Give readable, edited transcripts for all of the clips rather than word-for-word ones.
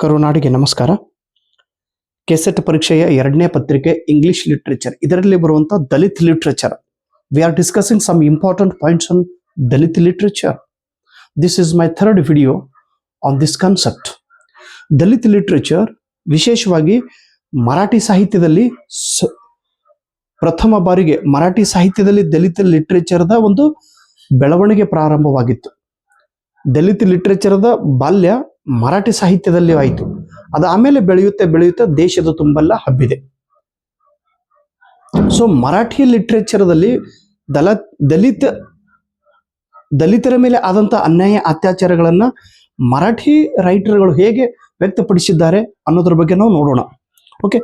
ಕರುನಾಡಿಗೆ ನಮಸ್ಕಾರ. ಕೆಸೆಟ್ ಪರೀಕ್ಷೆಯ 2ನೇ ಪತ್ರಿಕೆ ಇಂಗ್ಲಿಷ್ ಲಿಟ್ರೇಚರ್, ಇದರಲ್ಲಿ ಬರುವಂತಹ Dalit literature. We are discussing some important points on Dalit literature. This is my third video on this concept. Dalit literature ವಿಶೇಷವಾಗಿ ಮರಾಠಿ ಸಾಹಿತ್ಯದಲ್ಲಿ ಪ್ರಥಮ ಬಾರಿಗೆ ಮರಾಠಿ ಸಾಹಿತ್ಯದಲ್ಲಿ ದಲಿತ ಲಿಟ್ರೇಚರ್ದ ಒಂದು ಬೆಳವಣಿಗೆ ಪ್ರಾರಂಭವಾಗಿತ್ತು. ದಲಿತ ಲಿಟ್ರೇಚರ್ದ ಬಾಲ್ಯ ಮರಾಠಿ ಸಾಹಿತ್ಯದಲ್ಲಿ ಆಯಿತು. ಅದು ಆಮೇಲೆ ಬೆಳೆಯುತ್ತೆ ದೇಶದ ತುಂಬೆಲ್ಲ ಹಬ್ಬಿದೆ. ಸೊ ಮರಾಠಿ ಲಿಟ್ರೇಚರ್ದಲ್ಲಿ ದಲಿತರ ಮೇಲೆ ಆದಂತ ಅನ್ಯಾಯ ಅತ್ಯಾಚಾರಗಳನ್ನ ಮರಾಠಿ ರೈಟರ್ಗಳು ಹೇಗೆ ವ್ಯಕ್ತಪಡಿಸಿದ್ದಾರೆ ಅನ್ನೋದ್ರ ಬಗ್ಗೆ ನಾವು ನೋಡೋಣ. ಓಕೆ,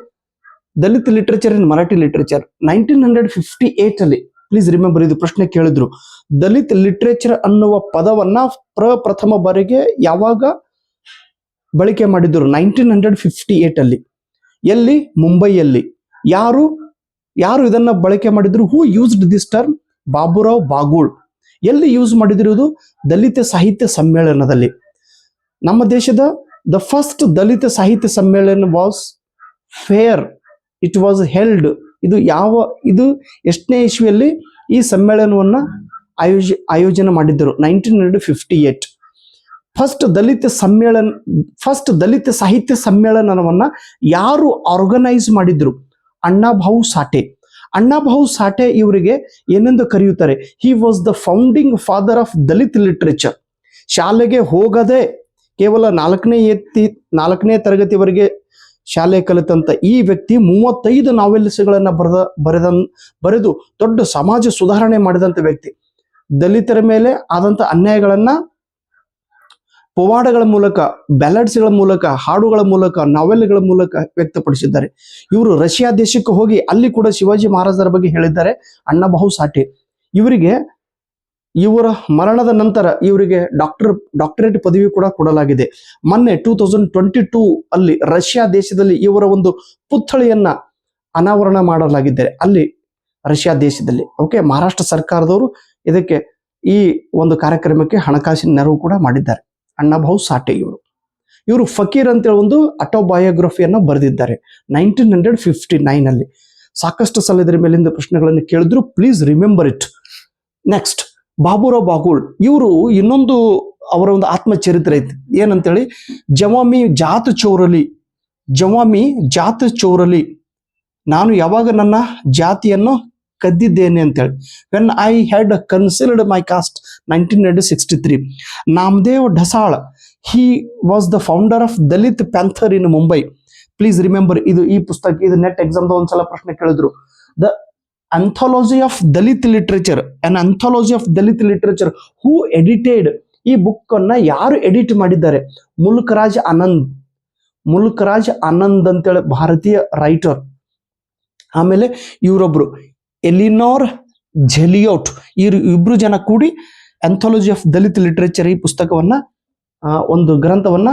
ದಲಿತ ಲಿಟ್ರೇಚರ್ ಇನ್ ಮರಾಠಿ ಲಿಟ್ರೇಚರ್ 1958 ಅಲ್ಲಿ, ಪ್ಲೀಸ್ ರಿಮೆಂಬರ್, ಇದು ಪ್ರಶ್ನೆ ಕೇಳಿದ್ರು. ದಲಿತ್ ಲಿಟ್ರೇಚರ್ ಅನ್ನುವ ಪದವನ್ನ ಪ್ರಥಮ ಬಾರಿಗೆ ಯಾವಾಗ ಬಳಕೆ ಮಾಡಿದ್ರು? 1958 ಅಲ್ಲಿ. ಎಲ್ಲಿ? ಮುಂಬೈಯಲ್ಲಿ. ಯಾರು ಇದನ್ನ ಬಳಕೆ ಮಾಡಿದ್ರು? ಹೂ ಯೂಸ್ಡ್ ದಿಸ್ ಟರ್ಮ್? ಬಾಬುರಾವ್ ಬಾಗೂಳ್. ಎಲ್ಲಿ ಯೂಸ್ ಮಾಡಿದ್ರು? ಇದು ದಲಿತ ಸಾಹಿತ್ಯ ಸಮ್ಮೇಳನದಲ್ಲಿ. ನಮ್ಮ ದೇಶದ ದ ಫಸ್ಟ್ ದಲಿತ ಸಾಹಿತ್ಯ ಸಮ್ಮೇಳನ was fair. It was held. ಇದು ಎಷ್ಟನೇ ಇಸ್ವಿಯಲ್ಲಿ ಈ ಸಮ್ಮೇಳನವನ್ನ ಆಯೋಜನೆ ಮಾಡಿದ್ದರು? 1958. ಫಸ್ಟ್ ದಲಿತ ಸಾಹಿತ್ಯ ಸಮ್ಮೇಳನವನ್ನ ಯಾರು ಆರ್ಗನೈಸ್ ಮಾಡಿದ್ರು? ಅಣ್ಣಾಭಾವು ಸಾಠೆ. ಅಣ್ಣಾಭಾವು ಸಾಠೆ ಇವರಿಗೆ ಏನೆಂದು ಕರೆಯುತ್ತಾರೆ? ಹಿ was the founding father of Dalit literature. ಶಾಲೆಗೆ ಹೋಗದೆ ಕೇವಲ 4ನೇ ತರಗತಿವರೆಗೆ ಶಾಲೆ ಕಲಿತಂತ ಈ ವ್ಯಕ್ತಿ 35 ನಾವೆಲ್ಸ್ಗಳನ್ನ ಬರೆದು ದೊಡ್ಡ ಸಮಾಜ ಸುಧಾರಣೆ ಮಾಡಿದಂತ ವ್ಯಕ್ತಿ. ದಲಿತರ ಮೇಲೆ ಆದಂತ ಅನ್ಯಾಯಗಳನ್ನ ಪವಾಡಗಳ ಮೂಲಕ, ಬ್ಯಾಲಡ್ಸ್ಗಳ ಮೂಲಕ, ಹಾಡುಗಳ ಮೂಲಕ, ನಾವೆಲ್ಗಳ ಮೂಲಕ ವ್ಯಕ್ತಪಡಿಸಿದ್ದಾರೆ. ಇವರು ರಷ್ಯಾ ದೇಶಕ್ಕೆ ಹೋಗಿ ಅಲ್ಲಿ ಕೂಡ ಶಿವಾಜಿ ಮಹಾರಾಜರ ಬಗ್ಗೆ ಹೇಳಿದ್ದಾರೆ ಅಣ್ಣಾಭಾವು ಸಾಠೆ. ಇವರ ಮರಣದ ನಂತರ ಇವರಿಗೆ ಡಾಕ್ಟರೇಟ್ ಪದವಿ ಕೂಡ ಕೊಡಲಾಗಿದೆ. ಮೊನ್ನೆ 2022 ಅಲ್ಲಿ ರಷ್ಯಾ ದೇಶದಲ್ಲಿ ಇವರ ಒಂದು ಪುತ್ಥಳಿಯನ್ನ ಅನಾವರಣ ಮಾಡಲಾಗಿದ್ದಾರೆ ಅಲ್ಲಿ ರಷ್ಯಾ ದೇಶದಲ್ಲಿ. ಓಕೆ, ಮಹಾರಾಷ್ಟ್ರ ಸರ್ಕಾರದವರು ಇದಕ್ಕೆ ಈ ಒಂದು ಕಾರ್ಯಕ್ರಮಕ್ಕೆ ಹಣಕಾಸಿನ ನೆರವು ಕೂಡ ಮಾಡಿದ್ದಾರೆ. ಅಣ್ಣಾಭಾವು ಸಾಠೆ ಇವರು ಫಕೀರ್ ಅಂತೇಳಿ ಒಂದು ಆಟೋಬಯೋಗ್ರಫಿಯನ್ನ ಬರೆದಿದ್ದಾರೆ 1959 ಅಲ್ಲಿ. ಸಾಕಷ್ಟು ಸಲ ಇದರ ಮೇಲಿಂದ ಪ್ರಶ್ನೆಗಳನ್ನು ಕೇಳಿದ್ರು. Please remember it. Next, Baburao Bagul. ಇವರು ಇನ್ನೊಂದು ಅವರ ಒಂದು ಆತ್ಮಚರಿತ್ರೆ ಐತಿ. ಏನಂತೇಳಿ? ಜವಾಮಿ ಜಾತ್ ಚೌರಲಿ. ನಾನು ಯಾವಾಗ ನನ್ನ ಜಾತಿಯನ್ನು ಕದ್ದಿದ್ದೇನೆ ಅಂತೇಳಿ. When I had considered my caste 1963. Namdeo Dhasal. He was the founder of Dalit Panther in Mumbai. Please remember, ಈ ಪುಸ್ತಕ, ಇದು ನೆಟ್ ಎಕ್ಸಾಮ್ ಒಂದ್ಸಲ ಪ್ರಶ್ನೆ ಕೇಳಿದ್ರು. The anthology of Dalit literature, an anthology of Dalit literature. Who edited ಈ ಬುಕ್ ಅನ್ನ? ಯಾರು ಎಡಿಟ್ ಮಾಡಿದ್ದಾರೆ? ಮುಲ್ಕ್ ರಾಜ್ ಆನಂದ್ ಅಂತೇಳಿ ಭಾರತೀಯ ರೈಟರ್. ಆಮೇಲೆ ಇವರೊಬ್ರು ಎಲಿನೋರ್ ಝೆಲಿಯೋಟ್. ಇಬ್ರು ಜನ ಕೂಡಿ ಆಂಥಾಲಜಿ ಆಫ್ ದಲಿತ್ ಲಿಟ್ರೇಚರ್ ಈ ಪುಸ್ತಕವನ್ನ, ಒಂದು ಗ್ರಂಥವನ್ನ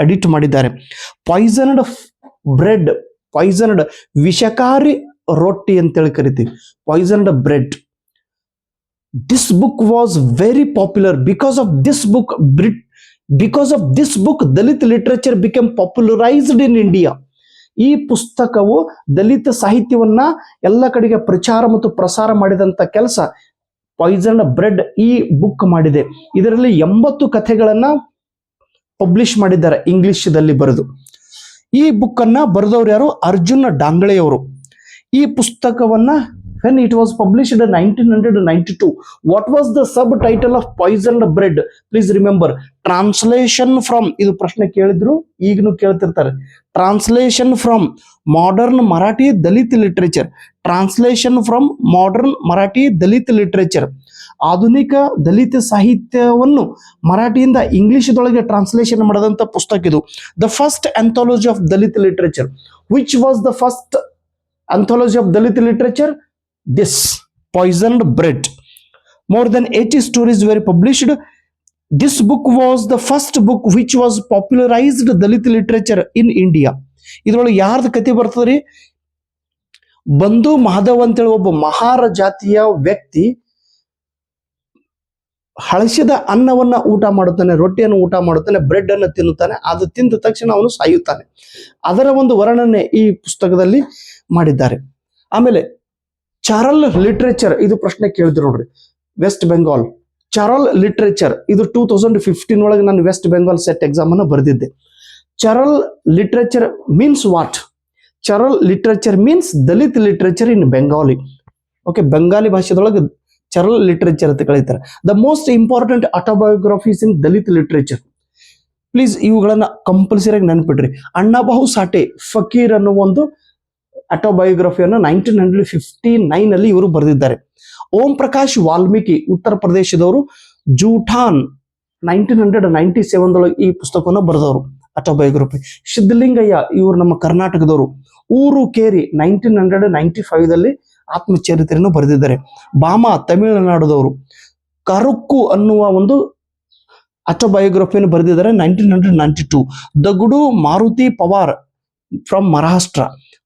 ಎಡಿಟ್ ಮಾಡಿದ್ದಾರೆ. ಪಾಯ್ಸನ್ಡ್ ವಿಷಕಾರಿ ರೊಟ್ಟಿ ಅಂತೇಳಿ ಕರಿತೀವಿ, poisoned bread. This book was very popular. Because of this book Dalit literature become popularised in India. ಈ ಪುಸ್ತಕವು ದಲಿತ ಸಾಹಿತ್ಯವನ್ನ ಎಲ್ಲ ಕಡೆಗೆ ಪ್ರಚಾರ ಮತ್ತು ಪ್ರಸಾರ ಮಾಡಿದಂತ ಕೆಲಸ ಪಾಯ್ಸನ್ಡ್ ಬ್ರೆಡ್ ಈ ಬುಕ್ ಮಾಡಿದೆ. ಇದರಲ್ಲಿ 80 ಕಥೆಗಳನ್ನ ಪಬ್ಲಿಷ್ ಮಾಡಿದ್ದಾರೆ ಇಂಗ್ಲಿಷ್ದಲ್ಲಿ ಬರೆದು. ಈ ಬುಕ್ ಅನ್ನ ಬರೆದವರು ಯಾರು? ಅರ್ಜುನ್ ಡಾಂಗಳೆಯವರು. ಈ ಪುಸ್ತಕವನ್ನ when it was published in 1992, what was the subtitle of Poisoned Bread? Please remember, translation from, ಇದು ಪ್ರಶ್ನೆ ಕೇಳಿದ್ರು, ಈಗನು ಕೇಳ್ತಿರ್ತಾರೆ. Translation from modern Marathi Dalit literature. Translation from modern Marathi Dalit literature. ಆಧುನಿಕ ದಲಿತ ಸಾಹಿತ್ಯವನ್ನು ಮರಾಠಿಯಿಂದ ಇಂಗ್ಲಿಷ್ದೊಳಗೆ ಟ್ರಾನ್ಸ್ಲೇಷನ್ ಮಾಡಿದಂತ ಪುಸ್ತಕ ಇದು. The first anthology of Dalit literature. Which was the first anthology of Dalit literature? This Poisoned Bread. More than 80 stories were published. This book was the first book which was popularized Dalit literature in India. ಇದರೊಳಗೆ ಯಾರ್ದು ಕತೆ ಬರ್ತದ್ರಿ? ಬಂಧು ಮಾಧವ್ ಅಂತೇಳಿ ಒಬ್ಬ ಮಹಾರ ಜಾತಿಯ ವ್ಯಕ್ತಿ ಹಳಸಿದ ಅನ್ನವನ್ನ ಊಟ ಮಾಡುತ್ತಾನೆ, ರೊಟ್ಟಿಯನ್ನು ಊಟ ಮಾಡುತ್ತಾನೆ, ಬ್ರೆಡ್ ಅನ್ನು ತಿನ್ನುತ್ತಾನೆ. ಅದು ತಿಂದ ತಕ್ಷಣ ಅವನು ಸಾಯುತ್ತಾನೆ. ಅದರ ಒಂದು ವರ್ಣನೆ ಈ ಪುಸ್ತಕದಲ್ಲಿ ಮಾಡಿದ್ದಾರೆ. ಆಮೇಲೆ ಚಾರಲ್ ಲಿಟ್ರೇಚರ್, ಇದು ಪ್ರಶ್ನೆ ಕೇಳಿದ್ರು ನೋಡ್ರಿ. ವೆಸ್ಟ್ ಬೆಂಗಾಲ್ ಚಾರಲ್ ಲಿಟ್ರೇಚರ್, ಇದು 2015 ಒಳಗೆ ನಾನು ವೆಸ್ಟ್ ಬೆಂಗಾಲ್ ಸೆಟ್ ಎಕ್ಸಾಮ್ ಅನ್ನು ಬರೆದಿದ್ದೆ. Charal literature means what? Charal literature means Dalit literature in Bengali. Okay, Bengali ಭಾಷೆದೊಳಗೆ ಚರಲ್ ಲಿಟ್ರೇಚರ್ ಅಂತ ಕರೀತಾರೆ. The most important autobiographies in Dalit literature. Please ಇವುಗಳನ್ನ ಕಂಪಲ್ಸರಿಯಾಗಿ ನೆನ್ಪಿಡ್ರಿ. ಅಣ್ಣಾಬಾಹು ಸಾಠೆ ಫಕೀರ್ ಅನ್ನೋ ಒಂದು ಆಟೋಬಯೋಗ್ರಫಿಯನ್ನು 1959 ಅಲ್ಲಿ ಇವರು ಬರೆದಿದ್ದಾರೆ. ಓಂ ಪ್ರಕಾಶ್ ವಾಲ್ಮೀಕಿ ಉತ್ತರ ಪ್ರದೇಶದವರು, ಜೂಠಾನ್ 1997 ಈ ಪುಸ್ತಕವನ್ನು ಬರೆದವರು ಆಟೋಬಯೋಗ್ರಫಿ. ಸಿದ್ಧಲಿಂಗಯ್ಯ ಇವರು ನಮ್ಮ ಕರ್ನಾಟಕದವರು. ಊರು ಕೇರಿ 1995 ಆತ್ಮಚರಿತ್ರೆಯನ್ನು ಬರೆದಿದ್ದಾರೆ. ಬಾಮಾ ತಮಿಳುನಾಡುದವರು. ಕರುಕ್ಕು ಅನ್ನುವ ಒಂದು ಆಟೋಬಯೋಗ್ರಫಿಯನ್ನು ಬರೆದಿದ್ದಾರೆ 1992. ದಗುಡು ಮಾರುತಿ ಪವಾರ್ ಫ್ರಮ್ ಮಹಾರಾಷ್ಟ್ರ,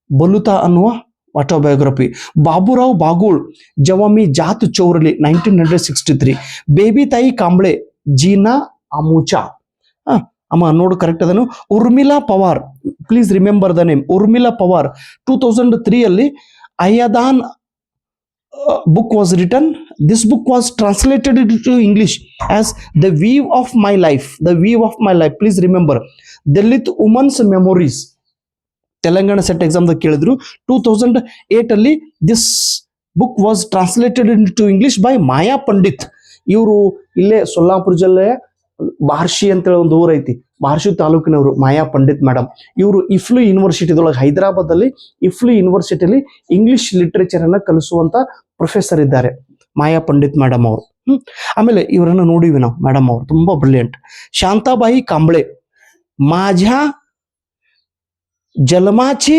ಬಲುತಾ ಅನ್ನುವ ಆಟೋಬಯೋಗ್ರಫಿ. ಬಾಬುರಾವ್ ಬಾಗೂಳ್ ಜವಾಮಿ ಜಾತ್ ಚೌರಲಿ 1963. ಬೇಬಿ ತಾಯಿ ಕಾಂಬ್ಳೆ ಜೀನಾ ಅಮೂಚಾ, ಅಮ್ಮ ನೋಡು ಕರೆಕ್ಟ್ ಅದನ್ನು. Urmila Pawar, please remember the name, Urmila Pawar 2003 ಅಯ್ಯದಾನ್ book was written. This book was translated into English as The Weave of My Life. The Weave of My Life. Please remember. Dalit Women's Memories. Telangana set exam da ಕೇಳಿದ್ರು. 2008 this book was translated into English by Maya Pandit. ಇವರು ಇಲ್ಲೇ ಸೊಲ್ಲಾಪುರ ಜಿಲ್ಲೆಯ ಬಾರ್ಶಿ ಅಂತ ಒಂದು ಊರು ಐತಿ, ಬಾರ್ಶಿ ತಾಲೂಕಿನವರು ಮಾಯಾ Pandit madam. ಇವರು ಇಫ್ಲು ಯೂನಿವರ್ಸಿಟಿದೊಳಗೆ, ಹೈದರಾಬಾದ್ ಅಲ್ಲಿ ಇಫ್ಲು ಯೂನಿವರ್ಸಿಟಿಯಲ್ಲಿ ಇಂಗ್ಲಿಷ್ ಲಿಟ್ರೇಚರ್ ಅನ್ನ ಕಲಿಸುವಂತ ಪ್ರೊಫೆಸರ್ ಇದ್ದಾರೆ, ಮಾಯಾ ಪಂಡಿತ್ ಮೇಡಮ್ ಅವರು. ಆಮೇಲೆ ಇವರನ್ನು ನೋಡಿವಿ ನಾವು, ಮೇಡಮ್ ಅವರು ತುಂಬಾ ಬ್ರಿಲಿಯಂಟ್. ಶಾಂತಾಬಾಯಿ ಕಾಂಬ್ಳೆ, माझ्या जन्माची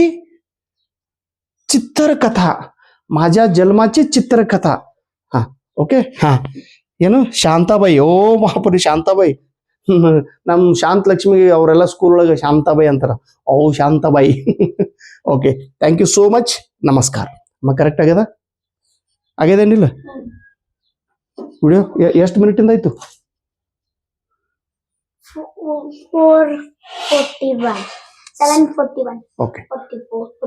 ಚಿತ್ರಕಥಾ, माझ्या जन्माची ಚಿತ್ರಕಥಾ. ಹಾ, ಓಕೆ. ಹಾ, ಏನು ಶಾಂತಾಬಾಯಿ, ಓ ಮಹಾಪುರಿ ಶಾಂತಾಬಾಯಿ. ನಮ್ ಶಾಂತ ಲಕ್ಷ್ಮಿ ಅವರೆಲ್ಲ ಸ್ಕೂಲ್ ಒಳಗೆ ಶಾಂತಾಬಾಯಿ ಅಂತಾರ. ಓ Shantabai. Okay, thank you so much. ನಮಸ್ಕಾರ. ಕರೆಕ್ಟ್ ಆಗ್ಯದ? ಆಗ್ಯದೇನಿಲ್ಲ ವಿಡಿಯೋ? ಎಷ್ಟು ಮಿನಿಟಿಂದ ಆಯ್ತು? 4:41, 7:41. ಓಕೆ. 44.